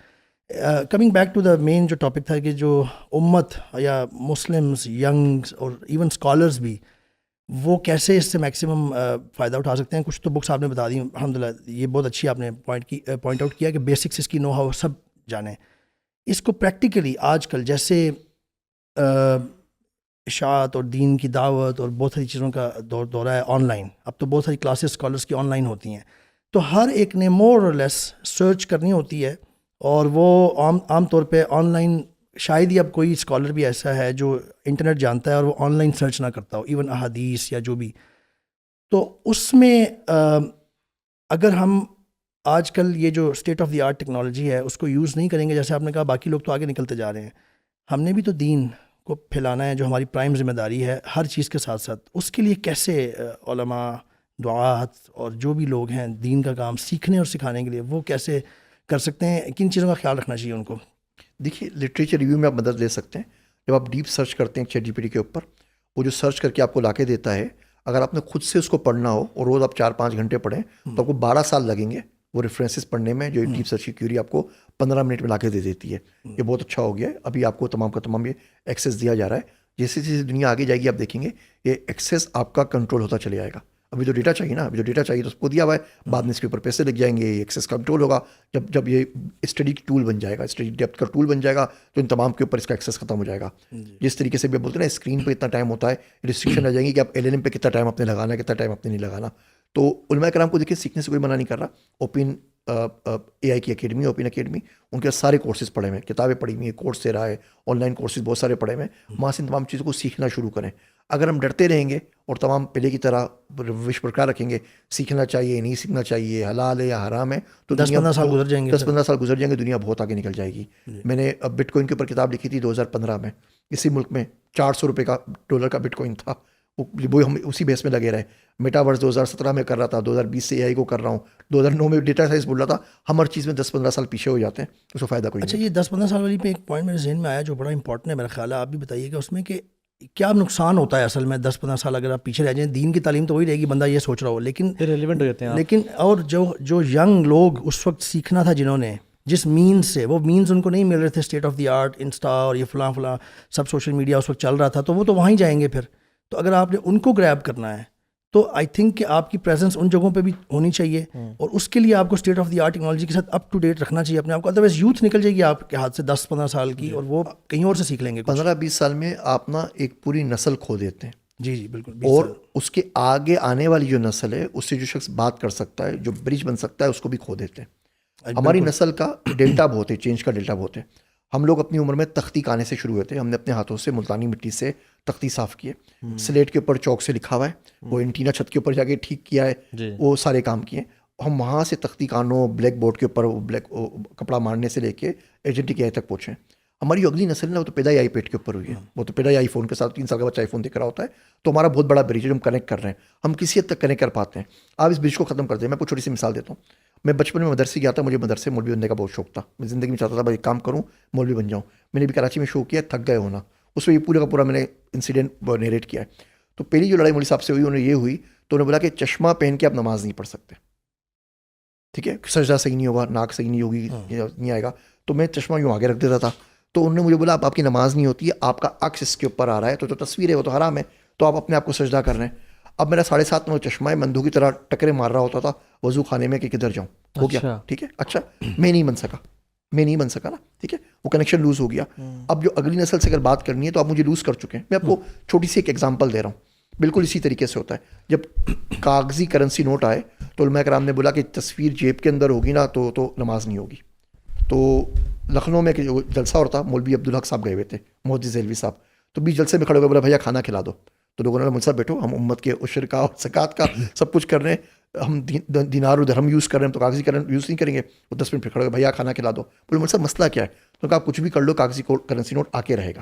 کمنگ بیک ٹو دا مین جو ٹاپک تھا کہ جو امت یا مسلمس, ینگس اور ایون اسکالرز بھی, وہ کیسے اس سے میکسیمم فائدہ اٹھا سکتے ہیں. کچھ تو بکس آپ نے بتا دی الحمدللہ, یہ بہت اچھی آپ نے پوائنٹ آؤٹ کیا کہ بیسکس اس کی نو ہاؤ سب جانیں. اس کو پریکٹیکلی آج کل جیسے اشاعت اور دین کی دعوت اور بہت ساری چیزوں کا دورہ ہے آن لائن, اب تو بہت ساری کلاسز اسکالرس کی آن لائن ہوتی ہیں, تو ہر ایک نے مور اور لیس سرچ کرنی ہوتی ہے, اور وہ عام طور پہ آن لائن شاید ہی اب کوئی اسکالر بھی ایسا ہے جو انٹرنیٹ جانتا ہے اور وہ آن لائن سرچ نہ کرتا ہو, ایون احادیث یا جو بھی. تو اس میں اگر ہم آج کل یہ جو state of the art technology ہے اس کو یوز نہیں کریں گے, جیسے آپ نے کہا باقی لوگ تو آگے نکلتے جا رہے ہیں, ہم نے بھی تو دین کو پھیلانا ہے جو ہماری پرائم ذمہ داری ہے ہر چیز کے ساتھ ساتھ. اس کے لیے کیسے علماء, دعات اور جو بھی لوگ ہیں دین کا کام سیکھنے اور سکھانے کے لیے وہ کیسے کر سکتے ہیں, کن چیزوں کا خیال رکھنا چاہیے ان کو؟ دیکھیے لٹریچر ریویو میں آپ مدد لے سکتے ہیں. جب آپ ڈیپ سرچ کرتے ہیں چیٹ جی پی ٹی کے اوپر, وہ جو سرچ کر کے آپ کو لا کے دیتا ہے, اگر آپ نے خود سے اس کو پڑھنا ہو اور روز آپ 4-5 گھنٹے پڑھیں تو آپ کو 12 سال لگیں گے وہ ریفرنسز پڑھنے میں, جو ڈیپ سرچ کی کیوری آپ کو 15 منٹ میں لا کے دے دیتی ہے. یہ بہت اچھا ہو گیا ہے. ابھی آپ کو تمام کا تمام یہ ایکسیس دیا جا رہا ہے. جیسے جیسے دنیا آگے جائے گی آپ دیکھیں گے یہ ایکسیس آپ کا کنٹرول ہوتا چلے جائے گا. ابھی تو ڈیٹا چاہیے نا, ابھی جو ڈیٹا چاہیے تو اس کو دیا ہوا ہے, بعد میں اس کے اوپر پیسے لگ جائیں گے, یہ ایکسیس کنٹرول ہوگا. جب یہ اسٹڈی ٹول بن جائے گا, اسٹڈی ڈیپتھ کا ٹول بن جائے گا, تو ان تمام کے اوپر اس کا ایکسیس ختم ہو جائے گا. جس طریقے سے بھی بولتے ہیں نا اسکرین پہ اتنا ٹائم ہوتا ہے, ریسٹرکشن آ جائیں گی کہ آپ ایل ایل ایم پہ کتنا ٹائم آپ نے لگانا ہے, کتنا ٹائم آپ نے نہیں لگانا. تو علماء کرام کو دیکھیں سیکھنے سے کوئی منع نہیں کر رہا. اوپن اے آئی کی اکیڈمی, اوپن اکیڈمی, ان کے سارے کورسز پڑھے ہوئے ہیں, کتابیں پڑھی ہوئی ہیں, کورس سے رہا ہے, آن لائن کورسز بہت سارے پڑھے ہوئے ہیں. وہاں سے ان تمام چیزوں کو سیکھنا شروع کریں. اگر ہم ڈرتے رہیں گے اور تمام پہلے کی طرح روش برقرار رکھیں گے, سیکھنا چاہیے نہیں سیکھنا چاہیے, حلال ہے یا حرام ہے, تو 10-15 سال گزر جائیں گے. 10-15 سال گزر جائیں گے, دنیا بہت آگے نکل جائے گی. میں نے بٹ کوائن کے اوپر کتاب لکھی تھی 2015 میں. اسی ملک میں $400 کا ڈالر کا بٹ کوائن تھا, وہ ہم اسی بیس میں لگے رہے. میٹاورس 2017 میں کر رہا تھا, 2020 سے اے آئی کو کر رہا ہوں, 2009 میں ڈیٹا سائنس بول رہا تھا. ہم ہر چیز میں 10-15 سال پیچھے ہو جاتے ہیں, اس کو فائدہ کوئی نہیں. اچھا یہ 10-15 سال والی پہ ایک پوائنٹ میرے ذہن میں آیا جو بڑا امپورٹنٹ ہے میرا خیال ہے, آپ بھی بتائیے کہ اس میں کہ کیا نقصان ہوتا ہے اصل میں 10-15 سال اگر آپ پیچھے رہ جائیں. دین کی تعلیم تو وہی رہے گی, بندہ یہ سوچ رہا ہو, لیکن ریلیونٹ ہو جاتے ہیں. لیکن اور جو ینگ لوگ اس وقت سیکھنا تھا جنہوں نے, جس مینس سے وہ مینس ان کو نہیں مل رہے تھے state of the art Insta اور یہ فلاں فلاں سب سوشل میڈیا اس وقت چل رہا تھا, تو وہ تو وہیں جائیں گے پھر. تو اگر آپ نے ان کو گریب کرنا ہے تو آئی تھنک کہ آپ کی پریزنس ان جگہوں پہ بھی ہونی چاہیے, اور اس کے لیے آپ کو state of the art technology کے ساتھ اپ ٹو ڈیٹ رکھنا چاہیے اپنے آپ کو. ادروائز یوتھ نکل جائے گی آپ کے ہاتھ سے 10-15 سال کی, اور وہ کہیں اور سے سیکھ لیں گے. 15-20 سال میں آپ نا ایک پوری نسل کھو دیتے ہیں. جی جی بالکل. اور اس کے آگے آنے والی جو نسل ہے اس سے جو شخص بات کر سکتا ہے, جو برج بن سکتا ہے, اس کو بھی کھو دیتے ہیں. ہماری نسل کا ڈیلٹا بہت ہے, چینج کا ڈیلٹا بہت ہے. ہم لوگ اپنی عمر میں تختی کانے سے شروع ہوئے تھے. ہم نے اپنے ہاتھوں سے ملتانی مٹی سے تختی صاف کیے, سلیٹ کے اوپر چوک سے لکھا ہوا ہے, وہ اینٹینا چھت کے اوپر جا کے ٹھیک کیا ہے, وہ سارے کام کیے. ہم وہاں سے تختی کانوں, بلیک بورڈ کے اوپر بلیک کپڑا مارنے سے لے کے ایجنٹی کی آئی تک پہنچے. ہماری جو اگلی نسل ہے وہ تو پیدا ہی آئی پیٹ کے اوپر ہوئی ہے, وہ تو پیدا ہی آئی فون کے ساتھ. 3 سال کا بچہ آئی فون دیکھ رہا ہوتا ہے. تو ہمارا بہت بڑا برج ہے جو ہم کنیکٹ کر رہے ہیں, ہم کسی حد تک کنیکٹ کر پاتے ہیں. آپ اس برج کو ختم کر دیں. میں کوئی چھوٹی سی مثال دیتا ہوں. میں بچپن میں مدرسے گیا تھا, مجھے مدرسے مولوی بننے کا بہت شوق تھا. میں زندگی میں چاہتا تھا بھائی کام کروں, مولوی بن جاؤں. میں نے بھی کراچی میں شو کیا, تھک گئے ہونا, اس میں یہ پورا کا پورا میں نے انسیڈنٹ نیریٹ کیا ہے. تو پہلی جو لڑائی مولوی صاحب سے ہوئی انہیں یہ ہوئی, تو انہوں نے بولا کہ چشمہ پہن کے آپ نماز نہیں پڑھ سکتے, ٹھیک ہے, سجدہ صحیح نہیں ہوگا, ناک صحیح نہیں ہوگی, نہیں آئے گا. تو میں چشمہ یوں آگے رکھ دیتا تھا. تو انہوں نے مجھے بولا آپ کی نماز نہیں ہوتی ہے, آپ کا عکس اس کے اوپر آ رہا ہے, تو جو تصویر ہے وہ تو حرام ہے, تو آپ اپنے آپ کو سجدہ کر رہے ہیں. اب میرا 7.5 نمبر چشمہ ہے, مندو کی طرح ٹکرے مار رہا ہوتا تھا وضو خانے میں کہ کدھر جاؤں. ہو گیا, ٹھیک ہے, اچھا میں نہیں بن سکا نا, ٹھیک ہے, وہ کنیکشن لوز ہو گیا. اب جو اگلی نسل سے اگر بات کرنی ہے تو آپ مجھے لوز کر چکے ہیں. میں آپ کو چھوٹی سی ایک ایگزامپل دے رہا ہوں. بالکل اسی طریقے سے ہوتا ہے. جب کاغذی کرنسی نوٹ آئے تو علماء کرام نے بولا کہ تصویر جیب کے اندر ہوگی نا تو نماز نہیں ہوگی. تو لکھنؤ میں جو جلسہ ہوتا, مولوی عبدالحق صاحب گئے ہوئے تھے, محدث دہلوی صاحب, تو بھی جلسے میں کھڑے ہو گئے, بولا بھیا کھانا کھلا دو. تو لوگوں نے مجھ سے بیٹھو, ہم امت کے عشر کا اور زکوٰۃ کا سب کچھ کر رہے ہیں, ہم دینار و درہم یوز کر رہے ہیں, تو کاغذی یوز نہیں کریں گے. وہ 10 منٹ پھر کھڑے ہو گئے, بھیا کھانا کھلا دو. بولے مجھ سے مسئلہ کیا ہے؟ تو کہا کچھ بھی کر لو, کاغذی کرنسی نوٹ آ کے رہے گا.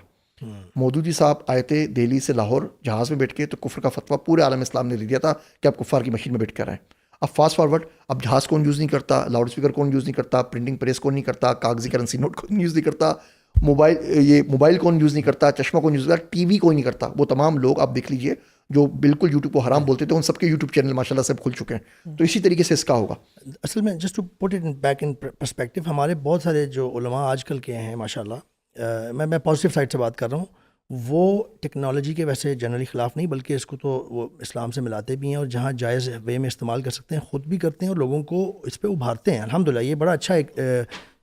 مودودی صاحب آئے تھے دہلی سے لاہور جہاز میں بیٹھ کے, تو کفر کا فتویٰ پورے عالم اسلام نے لے دیا تھا کہ آپ کفار کی مشین میں بیٹھ کر آئیں. اب فاسٹ فارورڈ, اب جہاز کون یوز نہیں کرتا, لاؤڈ اسپیکر کون یوز نہیں کرتا, پرنٹنگ پریس کون نہیں کرتا, کاغذی کرنسی نوٹ کون یوز نہیں کرتا, موبائل کون یوز نہیں کرتا, چشمہ کون یوز کرتا, ٹی وی کوئی نہیں کرتا. وہ تمام لوگ آپ دیکھ لیجئے جو بالکل یوٹیوب کو حرام بولتے تھے, ان سب کے یوٹیوب چینل ماشاء اللہ سے کھل چکے ہیں. تو اسی طریقے سے اس کا ہوگا. اصل میں just to put it back in perspective, ہمارے بہت سارے جو علماء آج کل کے ہیں ماشاء اللہ, میں پازیٹیو سائڈ سے بات کر رہا ہوں, وہ ٹیکنالوجی کے ویسے جنرلی خلاف نہیں, بلکہ اس کو تو وہ اسلام سے ملاتے بھی ہیں, اور جہاں جائز وے میں استعمال کر سکتے ہیں خود بھی کرتے ہیں, اور لوگوں کو اس پہ ابھارتے ہیں. الحمدللہ یہ بڑا اچھا ایک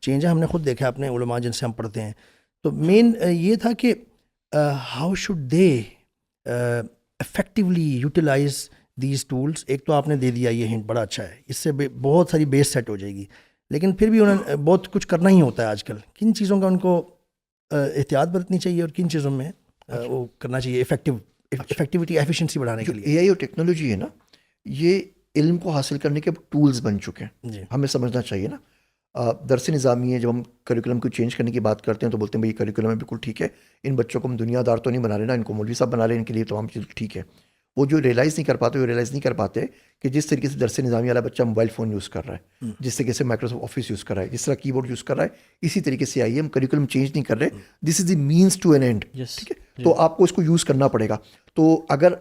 چینج ہے, ہم نے خود دیکھا ہے اپنے علماء جن سے ہم پڑھتے ہیں. تو مین یہ تھا کہ how should they effectively utilize these tools. ایک تو آپ نے دے دیا یہ ہنٹ, بڑا اچھا ہے, اس سے بہت ساری بیس سیٹ ہو جائے گی. لیکن پھر بھی انہیں بہت کچھ کرنا ہی ہوتا ہے آج کل. کن چیزوں کا ان کو احتیاط برتنی چاہیے, اور کن چیزوں میں وہ کرنا چاہیے افیکٹیوٹی ایفیشینسی بڑھانے کے لیے؟ اے آئی اور ٹیکنالوجی ہے نا, یہ علم کو حاصل کرنے کے ٹولز بن چکے ہیں. جی, ہمیں سمجھنا چاہیے نا. درس نظامی ہے, جب ہم کریکولم کو چینج کرنے کی بات کرتے ہیں تو بولتے ہیں بھائی کریکولم ہے بالکل ٹھیک ہے, ان بچوں کو ہم دنیا دار تو نہیں بنا رہے نا, ان کو مولوی صاحب بنا رہے ہیں, ان کے لیے تمام چیز ٹھیک ہے. وہ جو ریئلائز نہیں کر پاتے کہ جس طریقے سے درس نظامی والا بچہ موبائل فون یوز کر رہا ہے, جس طریقے سے مائکروسافٹ آفس یوز کر رہا ہے, جس طرح کی بورڈ یوز کر رہا ہے, اسی طریقے سے آئیے ہم کریکولم چینج نہیں کر رہے. This is the means to an end, ٹھیک ہے. تو آپ کو اس کو یوز کرنا پڑے گا. تو اگر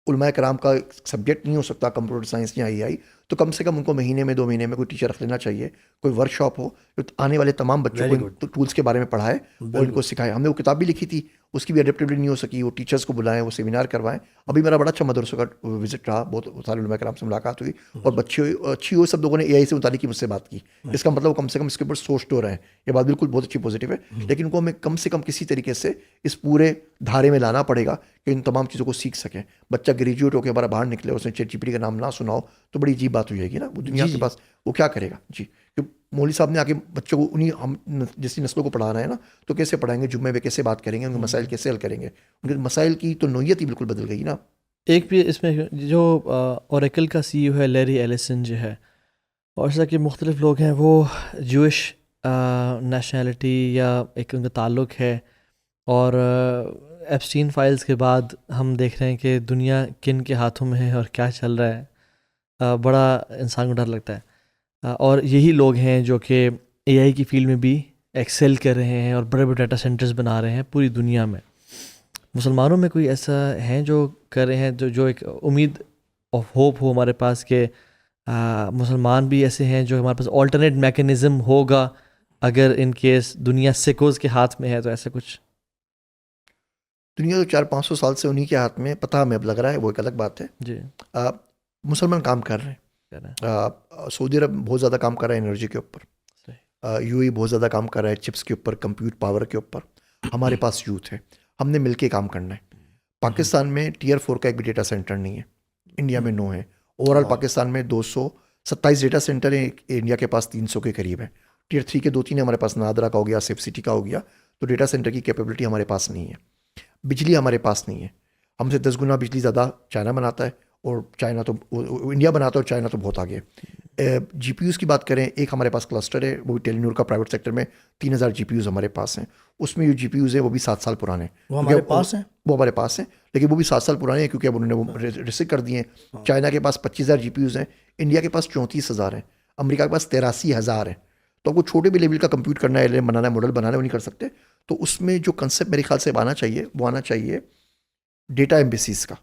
علماء کرام کا سبجیکٹ نہیں ہو سکتا کمپیوٹر سائنس یا AI, تو کم سے کم ان کو مہینے میں 2 مہینے میں کوئی ٹیچر رکھ لینا چاہیے, کوئی ورک شاپ ہو جو آنے والے تمام بچوں کو ٹولس کے بارے میں پڑھائے اور ان کو سکھائے. ہم نے وہ کتاب بھی لکھی تھی, اس کی بھی اڈیپٹیبلٹی نہیں ہو سکی, وہ ٹیچرس کو بلائیں, وہ سیمینار کروائیں. ابھی میرا بڑا اچھا مدرسوں کا وزٹ رہا, بہت سارے علماء کرام سے ملاقات ہوئی, اور بچے اچھی ہوئی, سب لوگوں نے AI سے متعلق کی مجھ سے بات کی. اس کا مطلب کم سے کم اس کے اوپر سوچ تو رہے ہیں, یہ بات بالکل بہت اچھی پازیٹیو ہے. لیکن ان کو ہمیں کم سے کم کسی طریقے سے اس پورے دھارے میں لانا پڑے گا کہ ان تمام چیزوں کو سیکھ سکیں. بچہ گریجویٹ ہو کے ہمارا باہر نکلے, اس نے چیٹ GPT کا نام نہ سنا ہو تو بڑی عجیب بات ہو جائے گی نا. وہ دنیا کے پاس وہ کیا کرے گا؟ جی, مولوی صاحب نے آگے بچوں کو انہیں ہم جیسی نسلوں کو پڑھانا ہے نا, تو کیسے پڑھائیں گے, جمعے میں کیسے بات کریں گے, ان کے مسائل کیسے حل کریں گے, ان کے مسائل کی تو نوعیت ہی بالکل بدل گئی نا. ایک بھی اس میں جو اوریکل کا CEO ہے لیری ایلیسن جو ہے, اور اس طرح کے مختلف لوگ ہیں, وہ جوش نیشنلٹی یا ایک ان کا تعلق ہے, اور ایپسٹین فائلز کے بعد ہم دیکھ رہے ہیں کہ دنیا کن کے ہاتھوں میں ہے اور کیا چل رہا ہے. بڑا انسان کو ڈر لگتا ہے. اور یہی لوگ ہیں جو کہ AI کی فیلڈ میں بھی ایکسیل کر رہے ہیں اور بڑے بڑے ڈیٹا سینٹرز بنا رہے ہیں پوری دنیا میں. مسلمانوں میں کوئی ایسا ہیں جو کر رہے ہیں جو ایک امید آف ہوپ ہو ہمارے پاس کہ مسلمان بھی ایسے ہیں جو ہمارے پاس آلٹرنیٹ میکینزم ہوگا اگر ان کیس دنیا سکوز کے ہاتھ میں ہے تو ایسا کچھ؟ دنیا تو 400-500 سال سے انہی کے ہاتھ میں، پتہ ہمیں اب لگ رہا ہے، وہ ایک الگ بات ہے. جی. مسلمان کام کر رہے ہیں. سعودی عرب بہت زیادہ کام کر رہا ہے انرجی کے اوپر. یو اے بہت زیادہ کام کر رہا ہے چپس کے اوپر، کمپیوٹ پاور کے اوپر. ہمارے پاس یوتھ ہے، ہم نے مل کے کام کرنا ہے. پاکستان میں ٹیئر 4 کا ایک بھی ڈیٹا سینٹر نہیں ہے، انڈیا میں 9 ہے. اوور آل پاکستان میں 227 ڈیٹا سینٹر ہیں، انڈیا کے پاس 300 کے قریب ہیں. ٹیئر 3 کے 2-3 ہمارے پاس، نادرا کا ہو گیا، سیف سٹی کا ہو گیا. تو ڈیٹا سینٹر کی کیپیبلٹی ہمارے پاس نہیں ہے. بجلی ہمارے پاس نہیں ہے، ہم سے 10 گنا بجلی زیادہ چائنا بناتا ہے، اور چائنا تو انڈیا بناتا ہے، اور چائنا تو بہت آگے ہے. جی پی یوز کی بات کریں، ایک ہمارے پاس کلسٹر ہے، وہ بھی ٹیلی نور کا پرائیویٹ سیکٹر میں 3000 جی پی یوز ہمارے پاس ہیں. اس میں جو جی پی یوز ہیں وہ بھی 7 سال پرانے ہیں. وہ ہمارے پاس ہیں، وہ ہمارے پاس ہیں، لیکن وہ بھی 7 سال پرانے ہیں کیونکہ اب انہوں نے وہ ریسک کر دیے ہیں. چائنا کے پاس 25,000 جی پی یوز ہیں، انڈیا کے پاس 34,000 ہیں، امریکہ کے پاس 83,000 ہیں. تو آپ کو چھوٹے بھی لیول کا کمپیوٹ کرنا ہے، بنانا ہے، ماڈل بنانا ہے، وہ نہیں کر سکتے. تو اس میں جو کنسیپٹ میرے خیال سے آنا چاہیے، وہ آنا چاہیے ڈیٹا ایمبیسیز کا.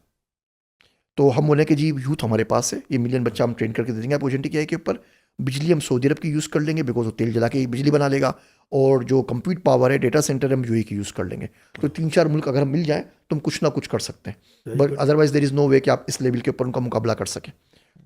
تو ہم بولیں کہ جی یوتھ ہمارے پاس ہے، یہ ملین بچہ ہم ٹرین کر کے دے دیں گے آپ ایجنٹک اے کے اوپر. بجلی ہم سعودی عرب کی یوز کر لیں گے، بیکاز وہ تیل جلا کے بجلی بنا لے گا. اور جو کمپیوٹ پاور ہے، ڈیٹا سینٹر ہم یو اے کی یوز کر لیں گے. تو 3-4 ملک اگر ہم مل جائیں تو ہم کچھ نہ کچھ کر سکتے ہیں. بٹ ادروائز دیر از نو وے کہ آپ اس لیول کے اوپر ان کا مقابلہ کر سکیں.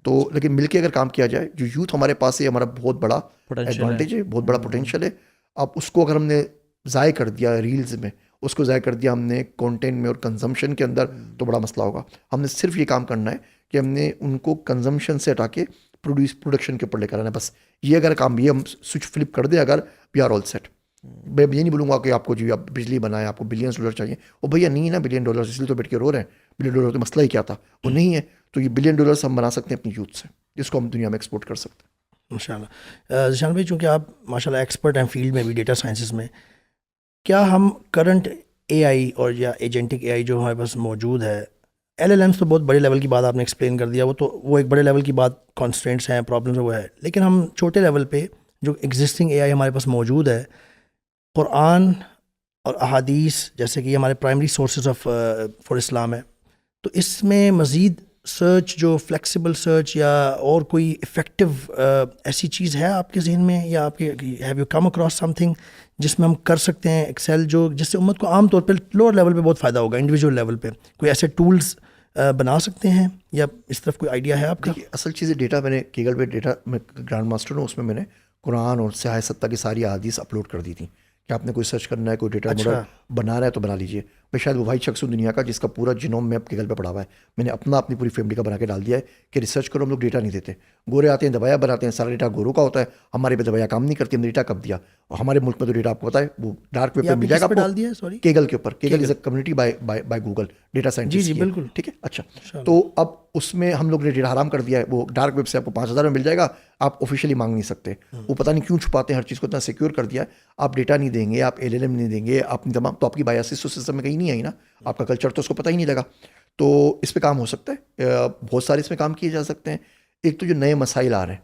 تو لیکن مل کے اگر کام کیا جائے، جو یوتھ ہمارے پاس ہے، ہمارا بہت بڑا ایڈوانٹیج ہے، بہت بڑا پوٹینشیل ہے. اب اس کو اگر ہم نے ضائع کر دیا ریلز میں، اس کو ضائع کر دیا ہم نے کانٹینٹ میں اور کنزمپشن کے اندر، تو بڑا مسئلہ ہوگا. ہم نے صرف یہ کام کرنا ہے کہ ہم نے ان کو کنزمپشن سے ہٹا کے پروڈکشن کے اوپر لے کر آنا ہے. بس یہ اگر کام، یہ ہم سوئچ فلپ کر دیں اگر، وی آر آل سیٹ. میں یہ نہیں بولوں گا کہ آپ کو جی آپ بجلی بنائیں، آپ کو بلینس ڈالر چاہیے. وہ بھیا نہیں ہے نا بلین ڈالر، اس لیے تو بیٹھ کے رو رہے ہیں. بلین ڈالر تو مسئلہ ہی کیا تھا، وہ نہیں ہے. تو یہ بلین ڈالرس ہم بنا سکتے ہیں اپنی یوتھ سے، جس کو ہم دنیا میں ایکسپورٹ کر سکتے ہیں. ماشاء اللہ. ذیشان بھائی، چونکہ آپ ماشاء اللہ ایکسپرٹ ہیں فیلڈ میں بھی، ڈیٹا سائنسز میں، کیا ہم کرنٹ اے آئی اور یا ایجنٹک اے آئی جو ہمارے پاس موجود ہے، ایل ایل ایمس تو بہت بڑے لیول کی بات آپ نے ایکسپلین کر دیا، وہ ایک بڑے لیول کی بات، کانسٹرینٹس ہیں، پرابلمس وہ ہے. لیکن ہم چھوٹے لیول پہ جو ایگزسٹنگ اے آئی ہمارے پاس موجود ہے، قرآن اور احادیث جیسے کہ یہ ہمارے پرائمری سورسز آف فار اسلام ہے، تو اس میں مزید سرچ، جو فلیکسیبل سرچ یا اور کوئی افیکٹو ایسی چیز ہے آپ کے ذہن میں، یا آپ کے have you come across some thing جس میں ہم کر سکتے ہیں ایکسل، جو جس سے امت کو عام طور پہ لوور لیول پہ بہت فائدہ ہوگا، انڈیویجول لیول پہ کوئی ایسے ٹولز بنا سکتے ہیں، یا اس طرف کوئی آئیڈیا ہے آپ کا؟ اصل چیز ڈیٹا، میں نے کیگل پہ ڈیٹا میں گرانڈ ماسٹر ہوں، اس میں نے قرآن اور سیاہ ستہ کی ساری احادیث اپلوڈ کر دی تھی کہ آپ نے کوئی سرچ کرنا ہے، کوئی ڈیٹا ماڈل بنا رہا ہے تو بنا لیجیے. میں شاید وہ واحد شخص ہوں دنیا کا جس کا پورا جینوم میپ کیگل پہ پڑا ہوا ہے. میں نے اپنی پوری فیملی کا بنا کے ڈال دیا ہے کہ ریسرچ کرو. ہم لوگ ڈیٹا نہیں دیتے، گورے آتے ہیں دوائیاں بناتے ہیں، سارا ڈیٹا گوروں کا ہوتا ہے. ہمارے پہ دوائیاں کام نہیں کرتی، ہم نے ڈیٹا کب دیا. اور ہمارے ملک میں تو ڈیٹا آپ کو پتا ہے وہ ڈارک ویب پہ مل جائے گا آپ کو، کیگل کے اوپر. Kaggle is a community by Google data scientist. جی بالکل ٹھیک ہے. اچھا، تو اب اس میں ہم لوگ نے ڈیٹا حرام کر دیا ہے. وہ ڈارک ویب سے آپ کو 5,000 میں مل جائے گا، آپ آفیشیلی مانگ نہیں سکتے. وہ پتہ نہیں کیوں چھپاتے ہیں، ہر چیز کو اتنا سیکیور کر دیا ہے. آپ ڈیٹا نہیں دیں گے، آپ ایل ایل ایم نہیں دیں گے، آپ تمام، تو آپ کی بایاسس تو سسٹم میں کہیں نہیں آئی نا. آپ کا کلچر تو اس کو پتہ ہی نہیں لگا. تو اس پہ کام ہو سکتا ہے، بہت سارے اس میں کام کیے جا سکتے ہیں. ایک تو جو نئے مسائل آ رہے ہیں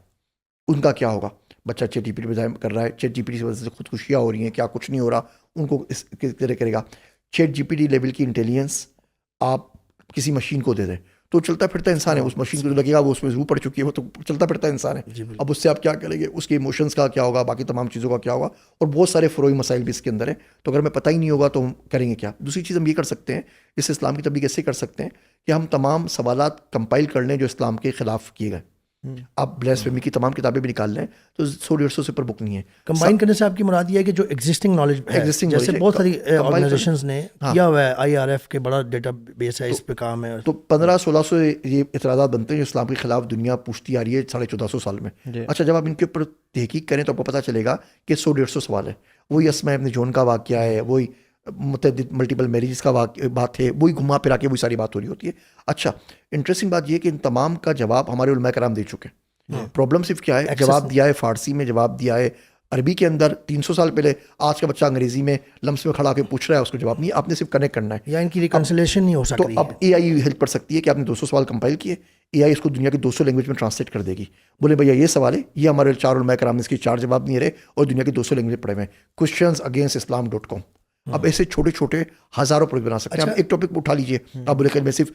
ان کا کیا ہوگا. بچہ چیٹ جی پی ٹی پہ کر رہا ہے، چیٹ جی پی ٹی کی وجہ سے خودکشیاں ہو رہی ہیں، کیا کچھ نہیں ہو رہا، ان کو اس طرح کرے گا. Chat G P T level کی انٹیلیجنس آپ کسی مشین کو دے دیں تو چلتا پھرتا انسان ہے. اس مشین کو جو لگے گا وہ اس میں ضرور پڑ چکی ہے، وہ تو چلتا پھرتا انسان ہے. اب اس سے آپ کیا کریں گے، اس کے ایموشنس کا کیا ہوگا، باقی تمام چیزوں کا کیا ہوگا. اور بہت سارے فروئی مسائل بھی اس کے اندر ہیں. تو اگر ہمیں پتہ ہی نہیں ہوگا تو ہم کریں گے کیا. دوسری چیز ہم یہ کر سکتے ہیں، اس اسلام کی تبلیغ ایسے کر سکتے ہیں کہ ہم تمام سوالات کمپائل کر لیں جو اسلام کے خلاف کیے گئے. آپ بلیسفیمی کی تمام کتابیں بھی نکال لیں تو 100-150 سے پر بک نہیں ہے. کمبائن کرنے سے آپ کی مراد یہ ہے کہ جو ایگزسٹنگ نالج ہے، جیسے بہت ساری آرگنائزیشنز نے کیا ہوا ہے، آئی آر ایف کے بڑا ڈیٹا بیس ہے، اس پہ کام ہے. تو 1500-1600 یہ اعتراضات بنتے ہیں جو اسلام کے خلاف دنیا پوچھتی آ رہی ہے 1450 سال میں. اچھا، جب آپ ان کے اوپر تحقیق کریں تو آپ کو پتہ چلے گا کہ 100-150 سوال ہے. وہی اسماء ابن جون کا واقعہ ہے، وہی متعدد ملٹیپل میریجز کا بات ہے، وہی گھما پھرا کے وہی ساری بات ہو رہی ہوتی ہے. اچھا، انٹرسٹنگ بات یہ کہ ان تمام کا جواب ہمارے علماء کرام دے چکے ہیں. پرابلم صرف کیا ہے، جواب دیا ہے فارسی میں، جواب دیا ہے عربی کے اندر 300 سال پہلے. آج کا بچہ انگریزی میں لمس میں کھڑا کے پوچھ رہا ہے، اس کو جواب نہیں. آپ نے صرف کنیکٹ کرنا ہے، یا ان کی ریکنسلیشن نہیں ہو سکتی. تو اب اے آئی ہیلپ کر سکتی ہے کہ آپ نے 200 سوال کمپائل کیے، اے آئی اس کو دنیا کی 200 لینگویج میں ٹرانسلیٹ کر دے گی. بولے بھیا یہ سوال ہے، یہ ہمارے 4 علماء کرام نے اس کے 4 جواب نہیں رہے اور دنیا کی 200 لینگویج پڑھے ہوئے ہیں. questionsaginstislam.com اب ایسے چھوٹے چھوٹے ہزاروں پروجیکٹ بنا سکتے ہیں. آپ ایک ٹاپک اٹھا لیجیے, آپ بولے کہ میں صرف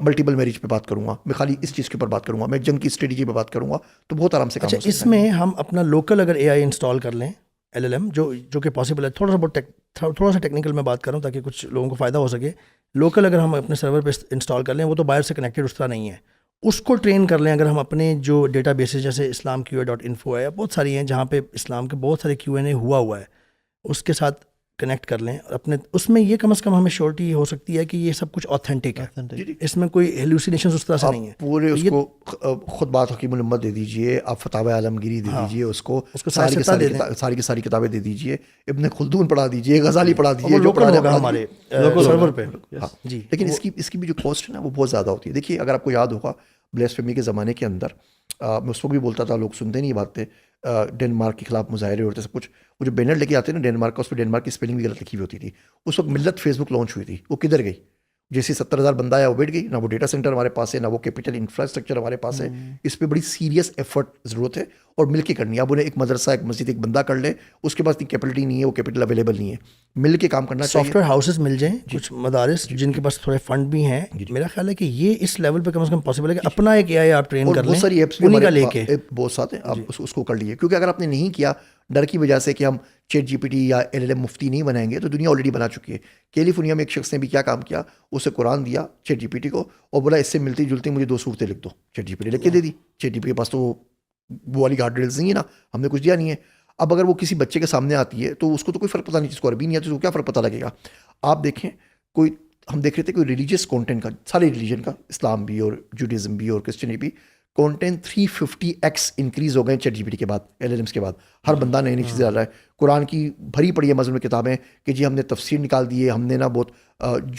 ملٹیپل میرج پہ بات کروں گا, میں خالی اس چیز کے اوپر بات کروں گا, میں جنگ کی اسٹریٹجی پہ بات کروں گا, تو بہت آرام سے کام ہو سکتا ہے. اس میں ہم اپنا لوکل اگر اے آئی انسٹال کر لیں, LLM جو کہ پاسبل ہے, تھوڑا سا ٹیکنیکل میں بات کروں تاکہ کچھ لوگوں کو فائدہ ہو سکے. لوکل اگر ہم اپنے سرور پہ انسٹال کر لیں, وہ تو باہر سے کنیکٹڈ اس طرح نہیں ہے, اس کو ٹرین کر لیں. اگر ہم اپنے جو ڈیٹا بیسز جیسے islamqa.info ہے, بہت ساری ہیں جہاں پہ اسلام کے بہت سارے Q&A ہوا ہے, اس کے ساتھ کنیکٹ کر لیں. اور اپنے اس میں یہ کم از کم ہمیں شیورٹی ہو سکتی ہے کہ یہ سب کچھ آتھینٹک ہے, اس میں کوئی ہیلوسینیشن اس طرح سے نہیں ہے. پورے اس کو خطبات حکیم الامت دے دیجیے, آپ فتاوی عالمگیری دے دیجیے, اس کو ساری کی ساری کتابیں دے دیجیے, ابن خلدون پڑھا دیجیے, غزالی پڑھا دیجیے, جو پڑھا ہوگا ہمارے سرور پہ. جی, لیکن اس کی بھی جو کاسٹ ہے نا وہ بہت زیادہ ہوتی ہے. دیکھیے اگر آپ کو یاد ہوگا بلیسفیمی کے زمانے کے اندر, میں اس وقت بھی بولتا تھا, لوگ سنتے نہیں بات تھے, ڈنمارک کے خلاف مظاہرے ہوتے سب کچھ, وہ جو بینر لے کے آتے ہیں نا ڈنمارک کا, اس پہ ڈنمارک کی اسپیلنگ بھی غلط لکھی ہوئی ہوتی تھی. اس وقت ملت فیس بک لانچ ہوئی تھی, وہ کدھر گئی؟ جیسے 70,000 بندہ آیا وہ بیٹھ گئی, نہ وہ ڈیٹا سینٹر ہمارے پاس ہے, نہ وہ کیپٹل انفراسٹرکچر ہمارے پاس ہے. اس پہ بڑی سیریس ایفرٹ ضرورت ہے اور مل کے کرنی ہے. اب انہیں ایک مدرسہ, ایک مسجد, ایک بندہ کر لے, اس کے پاس اتنی کیپیٹل نہیں ہے, وہ کیپٹل اویلیبل نہیں ہے, مل کے کام کرنا چاہیے. سافٹ ویئر ہاؤسز مل جائیں, کچھ مدارس جن کے پاس تھوڑے فنڈ بھی ہیں. میرا خیال ہے کہ یہ اس لیول پہ کم از کم پاسبل ہے کہ اپنا ایک AI آپ ٹرین کر لیں, بہت ساری ایپس انہیں کا لے کے بہت ساتھ ہیں, آپ اس کو کر لیجیے. کیونکہ اگر آپ نے نہیں کیا ڈر کی وجہ سے کہ ہم چیٹ GPT یا LLM مفتی نہیں بنائیں گے, تو دنیا آلریڈی بنا چکی ہے. کیلیفورنیا میں ایک شخص نے بھی کیا کام کیا, اسے قرآن دیا چیٹ GPT کو اور بولا اس سے ملتی جلتی مجھے 2 صورتیں لکھ دو. چیٹ GPT لکھ کے دے دی. چیٹ GPT کے پاس تو وہ والی گارڈ ریلز نہیں ہے نا, ہم نے کچھ دیا نہیں ہے. اب اگر وہ کسی بچے کے سامنے آتی ہے تو اس کو تو کوئی فرق پتہ نہیں, جس کو عربی نہیں آتی تو کیا فرق پتہ لگے گا. آپ دیکھیں کوئی, ہم دیکھ رہے تھے کوئی ریلیجیس کانٹینٹ کا, سارے ریلیجن کا, اسلام بھی اور جوڈیزم بھی اور کرسچنٹی بھی, کانٹینٹ 350x انکریز ہو گئے چیٹ GPT کے بعد, LLMs کے بعد. ہر بندہ نئی نئی چیزیں ڈال رہا ہے. قرآن کی بھری پڑی ہے مضمون کتابیں کہ جی ہم نے تفسیر نکال دی ہے, ہم نے نا بہت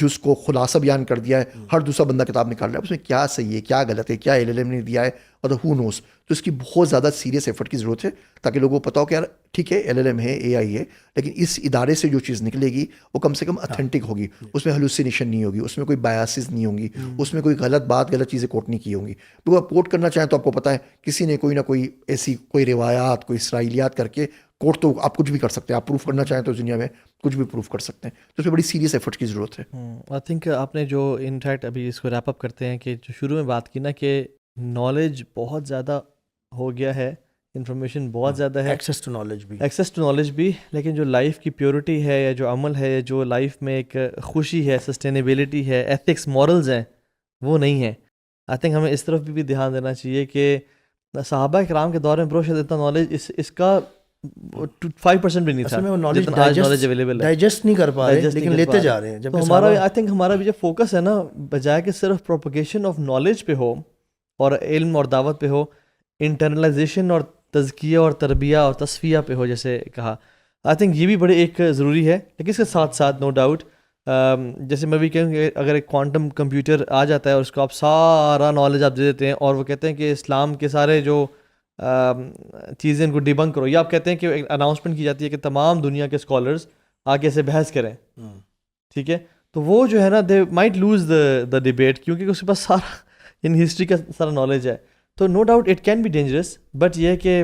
جس کو خلاصہ بیان کر دیا ہے. ہر دوسرا بندہ کتاب نکال رہا ہے, اس میں کیا صحیح ہے, کیا غلط ہے, کیا LLM نے دیا ہے, اور ہو نوز. تو اس کی بہت زیادہ سیریس ایفرٹ کی ضرورت ہے تاکہ لوگوں کو پتہ ہو کہ یار ٹھیک ہے LLM ہے, AI ہے, لیکن اس ادارے سے جو چیز نکلے گی وہ کم سے کم اتھینٹک ہوگی, اس میں ہلوسینیشن نہیں ہوگی, اس میں کوئی بایاسز نہیں ہوں گی, اس میں کوئی غلط بات, غلط چیزیں کوٹ نہیں کی ہوں گی. تو آپ کوٹ کرنا چاہیں تو آپ کو پتہ ہے کسی نے کوئی نہ کوئی ایسی کوئی روایات, کوئی اسرائیلیات کر کے کوٹ, تو آپ کچھ بھی کر سکتے ہیں. آپ پروف کرنا چاہیں تو دنیا میں کچھ بھی پروف کر سکتے ہیں. تو اس میں بڑی سیریس ایفرٹ کی ضرورت ہے. آئی تھنک آپ نے جو انفیکٹ ابھی اس کو ریپ اپ کرتے ہیں کہ جو شروع میں بات کی نا کہ نالج بہت زیادہ ہو گیا ہے, انفارمیشن بہت زیادہ ہے, ایکسیس ٹو نالج بھی, لیکن جو لائف کی پیورٹی ہے یا جو عمل ہے, جو لائف میں ایک خوشی ہے, سسٹینیبلٹی ہے, ایتھکس, مورلز ہیں, وہ نہیں ہے. آئی تھنک ہمیں اس طرف بھی دھیان دینا چاہیے کہ صحابہ کرام کے دور میں برو شاید اتنا نالج اس کا 5% بھی نہیں تھا, جتنا آج نالج اویلیبل ہے. ڈائجسٹ نہیں کر پا رہے لیکن لیتے جا رہے ہیں. جب ہمارا آئی تھنک ہمارا بھی جو فوکس ہے نا, بجائے کہ صرف پروپیگیشن آف نالج پہ ہو اور علم اور دعوت پہ ہو, انٹرنلائزیشن اور تزکیہ اور تربیہ اور تصفیہ پہ ہو جیسے کہا, آئی تھنک یہ بھی بڑے ایک ضروری ہے. لیکن اس کے ساتھ ساتھ نو ڈاؤٹ جیسے میں بھی کہوں کہ اگر ایک کوانٹم کمپیوٹر آ جاتا ہے اور اس کو آپ سارا نالج آپ دے دیتے ہیں اور وہ کہتے ہیں کہ اسلام کے سارے جو چیزیں ان کو ڈیبنک کرو, یا آپ کہتے ہیں کہ ایک اناؤنسمنٹ کی جاتی ہے کہ تمام دنیا کے اسکالرز آگے سے بحث کریں, ٹھیک ہے, تو وہ جو ہے نا they might lose the debate, کیونکہ اس کے پاس سارا ان ہسٹری کا سارا نالج ہے. تو no doubt it can be dangerous, but یہ کہ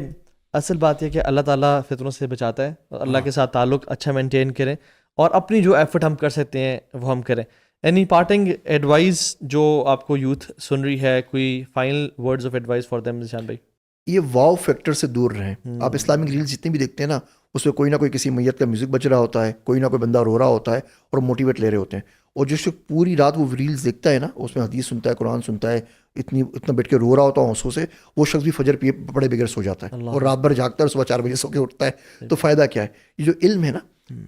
اصل بات یہ کہ اللہ تعالیٰ فتنوں سے بچاتا ہے, اور اللہ کے ساتھ تعلق اچھا مینٹین کریں اور اپنی جو ایفرٹ ہم کر سکتے ہیں وہ ہم کریں. اینی پارٹنگ ایڈوائز جو آپ کو یوتھ سن رہی ہے, کوئی final words of advice for them Zeeshan بھائی؟ یہ واو فیکٹر سے دور رہیں. آپ اسلامک ریلز جتنے بھی دیکھتے ہیں نا, اس میں کوئی نہ کوئی کسی میت کا میوزک بج رہا ہوتا ہے, کوئی نہ کوئی بندہ رو رہا ہوتا ہے اور موٹیویٹ لے رہے ہوتے ہیں. اور جو شخص پوری رات وہ ریلز دیکھتا ہے نا, اس میں حدیث سنتا ہے, قرآن سنتا ہے, اتنا بیٹھ کے رو رہا ہوتا ہے آنسوں سے, وہ شخص بھی فجر پیے بڑے بغیر سو جاتا ہے اور رات بھر جاگتا ہے اور صبح 4 بجے سو کے اٹھتا ہے. تو فائدہ کیا ہے؟ یہ جو علم ہے نا,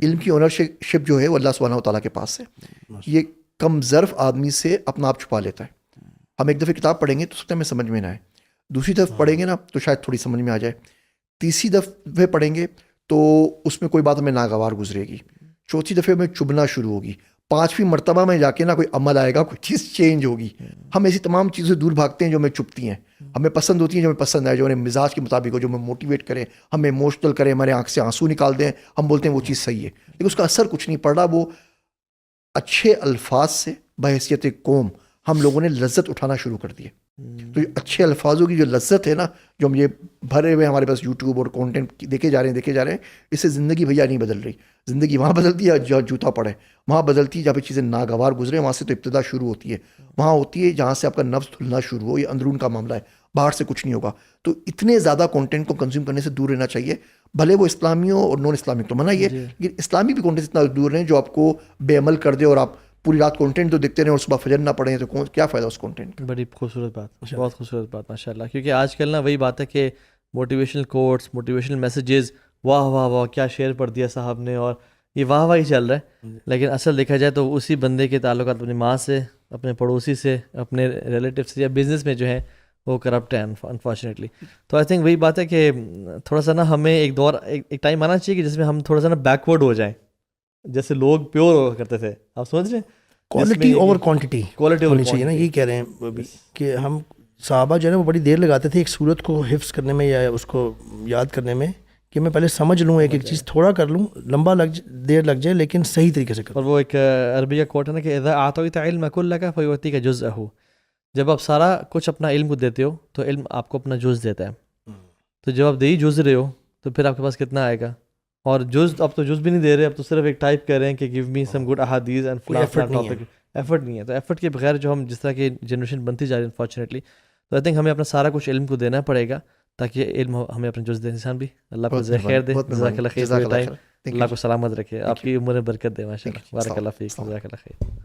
علم کی اونرشپ جو ہے وہ اللہ سبحانہ و تعالیٰ کے پاس ہے. یہ کم ظرف آدمی سے اپنا آپ چھپا لیتا ہے. ہم ایک دفعہ کتاب پڑھیں گے تو سکتا ہے ہمیں سمجھ میں نہ آئے, دوسری دفعہ پڑھیں گے نا تو شاید تھوڑی سمجھ میں آ جائے, تیسری دفعہ پڑھیں گے تو اس میں کوئی بات ہمیں ناگوار گزرے گی, چوتھی دفعہ میں چبھنا شروع ہوگی, 5ویں مرتبہ میں جا کے نا کوئی عمل آئے گا, کوئی چیز چینج ہوگی. ہم ایسی تمام چیزیں دور بھاگتے ہیں جو ہمیں چبھتی ہیں, ہمیں پسند ہوتی ہیں, جو ہمیں پسند آئے, جو ہمیں مزاج کے مطابق ہو, جو ہمیں موٹیویٹ کریں, ہمیں ایموشنل کریں, ہمارے آنکھ سے آنسو نکال دیں, ہم بولتے ہیں وہ چیز صحیح ہے, لیکن اس کا اثر کچھ نہیں پڑ رہا. وہ اچھے الفاظ سے بحیثیت قوم ہم لوگوں نے لذت اٹھانا شروع کر دی ہے. تو یہ اچھے الفاظوں کی جو لذت ہے نا، جو ہم یہ بھرے ہوئے ہمارے پاس یوٹیوب اور کانٹینٹ دیکھے جا رہے ہیں، اس سے زندگی بھیا نہیں بدل رہی. زندگی وہاں بدلتی ہے جہاں جوتا پڑے، وہاں بدلتی ہے جہاں پہ چیزیں ناگوار گزرے، وہاں سے تو ابتدا شروع ہوتی ہے. وہاں ہوتی ہے جہاں سے آپ کا نفس دھلنا شروع ہو. یہ اندرون کا معاملہ ہے، باہر سے کچھ نہیں ہوگا. تو اتنے زیادہ کانٹینٹ کو کنزیوم کرنے سے دور رہنا چاہیے، بھلے وہ اسلامی ہو اور نان اسلامک تو منع ہی ہے، لیکن اسلامی بھی کانٹینٹ اتنا دور رہیں جو آپ کو بے عمل کر دے اور آپ پوری رات کانٹینٹ تو دیکھتے رہیں اور صبح فجر نہ پڑھیں، تو کیا فائدہ اس کانٹینٹ کا. بڑی خوبصورت بات، بہت خوبصورت بات ماشاء اللہ. کیونکہ آج کل نا وہی بات ہے کہ موٹیویشنل کوٹس، موٹیویشنل میسیجز، واہ واہ واہ کیا شعر پڑھ دیا صاحب نے، اور یہ واہ واہ ہی چل رہا ہے. لیکن اصل دیکھا جائے تو اسی بندے کے تعلقات اپنی ماں سے، اپنے پڑوسی سے، اپنے ریلیٹیو سے یا بزنس میں جو ہے وہ کرپٹ ہے انفارچونیٹلی. تو آئی تھنک وہی بات ہے کہ تھوڑا سا نا ہمیں ایک ٹائم آنا چاہیے کہ جس میں ہم تھوڑا سا نا بیکورڈ ہو جائیں، جیسے لوگ پیور ہوا کرتے تھے. آپ سمجھ رہے ہیں، کوالٹی اوور کوانٹٹی کوالٹی ہونی چاہیے نا. یہی کہہ رہے ہیں ابھی کہ ہم صحابہ جو ہے نا وہ بڑی دیر لگاتے تھے ایک صورت کو حفظ کرنے میں یا اس کو یاد کرنے میں، کہ میں پہلے سمجھ لوں، ایک چیز تھوڑا کر لوں، لمبا دیر لگ جائے لیکن صحیح طریقے سے کروں. اور وہ ایک عربی کا کوٹ ہے نا کہ اذا اعطیت علمک کلک فیعطیک جزءہ. جب آپ سارا کچھ اپنا علم کو دیتے ہو تو علم آپ کو اپنا جز دیتا ہے. تو جب آپ دے ہی جز رہے ہو تو پھر آپ کے پاس کتنا آئے گا. اور جز اب تو جز بھی نہیں دے رہے، اب تو صرف ایک ٹائپ کر رہے ہیں کہ گیو می سم گڈ احادیث اینڈ فلاں ٹاپک. ایفرٹ نہیں ہے. تو ایفرٹ کے بغیر جو ہم جس طرح کی جنریشن بنتی جا رہی ہے انفارچونیٹلی، تو آئی تھنک ہمیں اپنا سارا کچھ علم کو دینا پڑے گا تاکہ علم ہمیں اپنا جز دے. انسان بھی اللہ کو خیر دے، جزاک اللہ خیر، اللہ کو سلامت رکھے، آپ کی عمر میں برکت دے. ماشاء اللہ، بارک اللہ فیک، جزاک اللہ خیر.